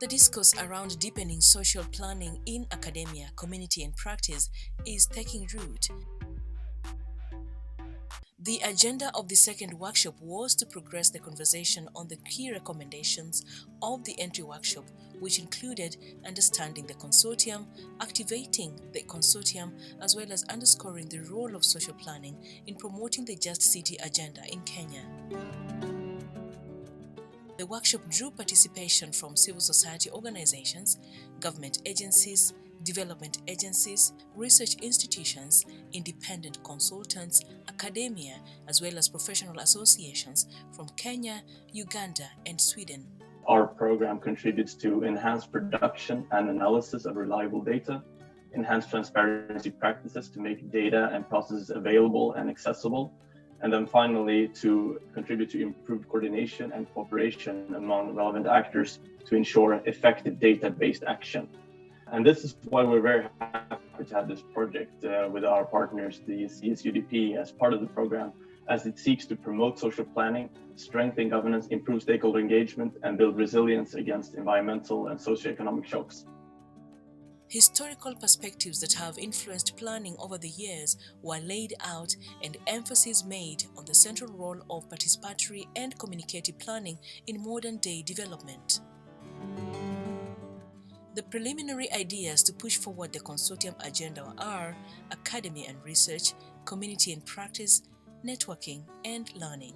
The discourse around deepening social planning in academia, community, and practice is taking root. The agenda of the second workshop was to progress the conversation on the key recommendations of the entry workshop, which included understanding the consortium, activating the consortium, as well as underscoring the role of social planning in promoting the Just City agenda in Kenya. The workshop drew participation from civil society organizations, government agencies, development agencies, research institutions, independent consultants, academia, as well as professional associations from Kenya, Uganda, and Sweden. Our program contributes to enhanced production and analysis of reliable data, enhanced transparency practices to make data and processes available and accessible, and then finally to contribute to improved coordination and cooperation among relevant actors to ensure effective data-based action. And this is why we're very happy to have this project with our partners, the CSUDP, as part of the program, as it seeks to promote social planning, strengthen governance, improve stakeholder engagement, and build resilience against environmental and socioeconomic shocks. Historical perspectives that have influenced planning over the years were laid out and emphasis made on the central role of participatory and communicative planning in modern-day development. The preliminary ideas to push forward the consortium agenda are academy and research, community and practice, networking, and learning.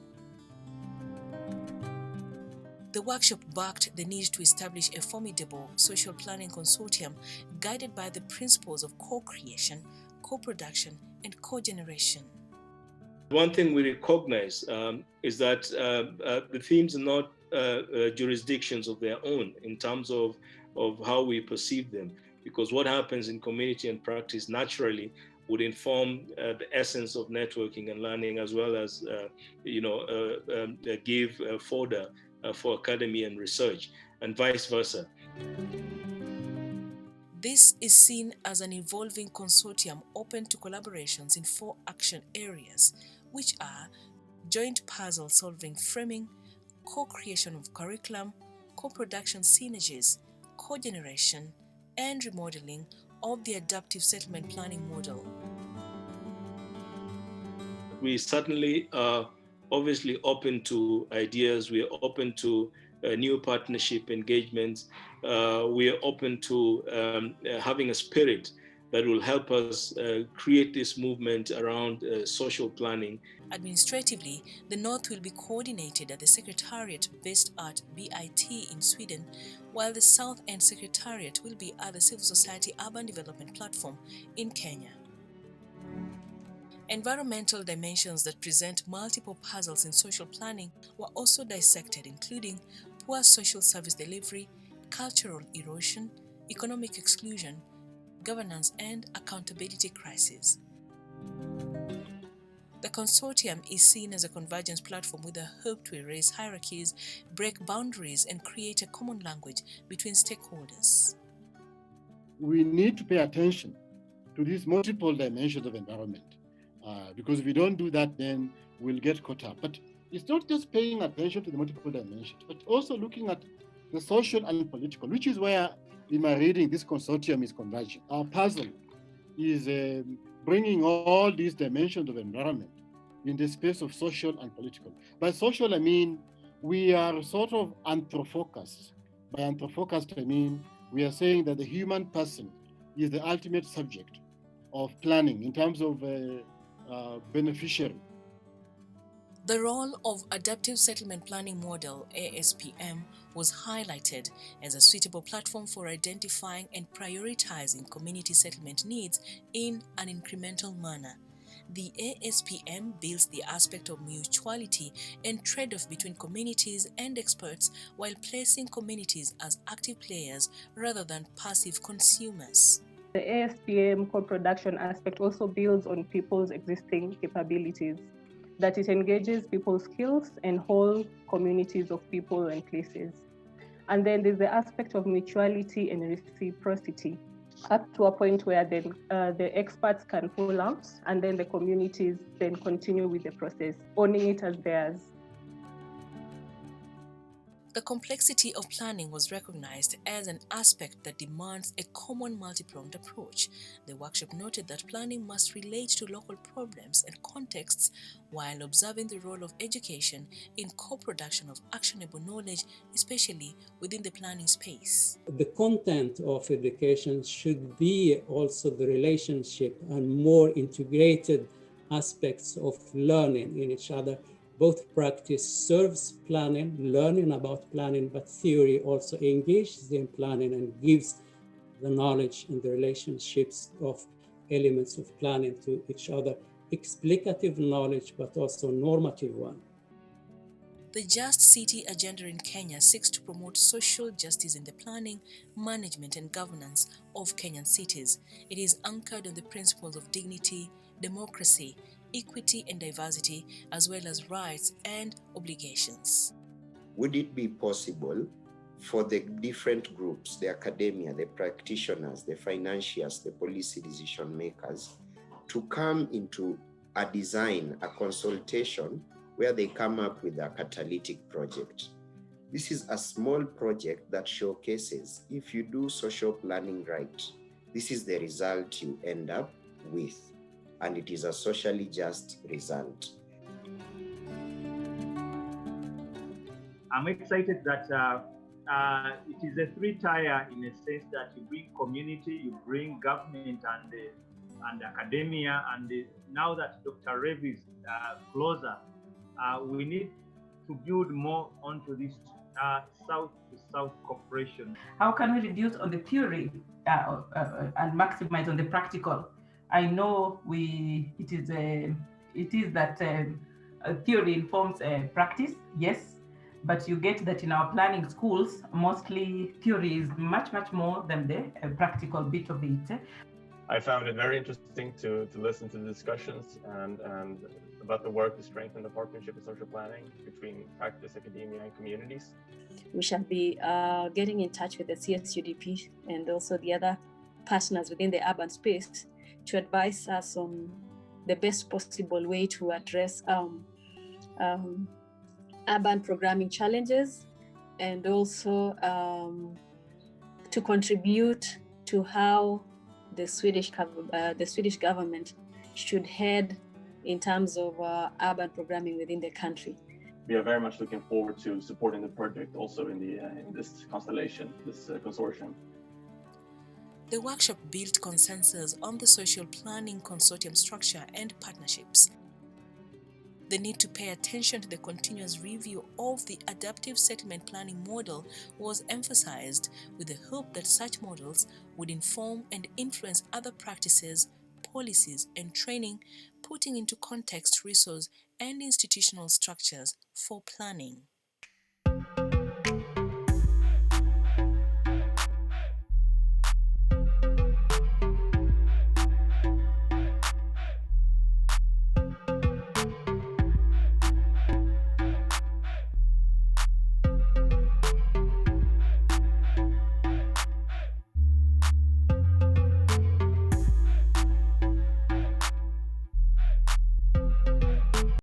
The workshop backed the need to establish a formidable social planning consortium guided by the principles of co-creation, co-production, and co-generation. One thing we recognize is that the themes are not jurisdictions of their own in terms of how we perceive them, because what happens in community and practice naturally would inform the essence of networking and learning, as well as give fodder for academy and research, and vice versa. This is seen as an evolving consortium open to collaborations in 4 action areas, which are joint puzzle-solving framing, co-creation of curriculum, co-production synergies, co-generation, and remodeling of the adaptive settlement planning model. We certainly are obviously open to ideas. We are open to new partnership engagements. We are open to having a spirit that will help us create this movement around social planning. Administratively, the North will be coordinated at the Secretariat based at BIT in Sweden, while the South End Secretariat will be at the Civil Society Urban Development Platform in Kenya. Environmental dimensions that present multiple puzzles in social planning were also dissected, including poor social service delivery, cultural erosion, economic exclusion, governance, and accountability crisis. The consortium is seen as a convergence platform with a hope to erase hierarchies, break boundaries, and create a common language between stakeholders. We need to pay attention to these multiple dimensions of environment. Because if we don't do that, then we'll get caught up. But it's not just paying attention to the multiple dimensions, but also looking at the social and political, which is where, in my reading, this consortium is converging. Our puzzle is bringing all these dimensions of environment in the space of social and political. By social, I mean we are sort of anthropocast. By anthropocast, I mean we are saying that the human person is the ultimate subject of planning in terms of beneficiary. The role of Adaptive Settlement Planning Model, ASPM, was highlighted as a suitable platform for identifying and prioritizing community settlement needs in an incremental manner. The ASPM builds the aspect of mutuality and trade-off between communities and experts while placing communities as active players rather than passive consumers. The ASPM co-production aspect also builds on people's existing capabilities, that it engages people's skills and whole communities of people and places. And then there's the aspect of mutuality and reciprocity, up to a point where then the experts can pull out and then the communities then continue with the process, owning it as theirs. The complexity of planning was recognized as an aspect that demands a common multi-pronged approach. The workshop noted that planning must relate to local problems and contexts while observing the role of education in co-production of actionable knowledge, especially within the planning space. The content of education should be also the relationship and more integrated aspects of learning in each other. Both practice serves planning, learning about planning, but theory also engages in planning and gives the knowledge and the relationships of elements of planning to each other, explicative knowledge, but also normative one. The Just City agenda in Kenya seeks to promote social justice in the planning, management, and governance of Kenyan cities. It is anchored on the principles of dignity, democracy, equity, and diversity, as well as rights and obligations. Would it be possible for the different groups, the academia, the practitioners, the financiers, the policy decision makers, to come into a design, a consultation, where they come up with a catalytic project? This is a small project that showcases, if you do social planning right, this is the result you end up with, and it is a socially just result. I'm excited that it is a three-tier in a sense that you bring community, you bring government and academia, and now that Dr. Rev is closer, we need to build more onto this south-to-south cooperation. How can we reduce on the theory and maximize on the practical? I know it is that theory informs practice, yes, but you get that in our planning schools, mostly theory is much more than the practical bit of it. I found it very interesting to listen to the discussions and about the work to strengthen the partnership in social planning between practice, academia, and communities. We shall be getting in touch with the CSUDP and also the other partners within the urban space to advise us on the best possible way to address urban programming challenges, and also to contribute to how the Swedish government should head in terms of urban programming within the country. We are very much looking forward to supporting the project also in this constellation, this consortium. The workshop built consensus on the social planning consortium structure and partnerships. The need to pay attention to the continuous review of the adaptive settlement planning model was emphasized, with the hope that such models would inform and influence other practices, policies, and training, putting into context resource and institutional structures for planning.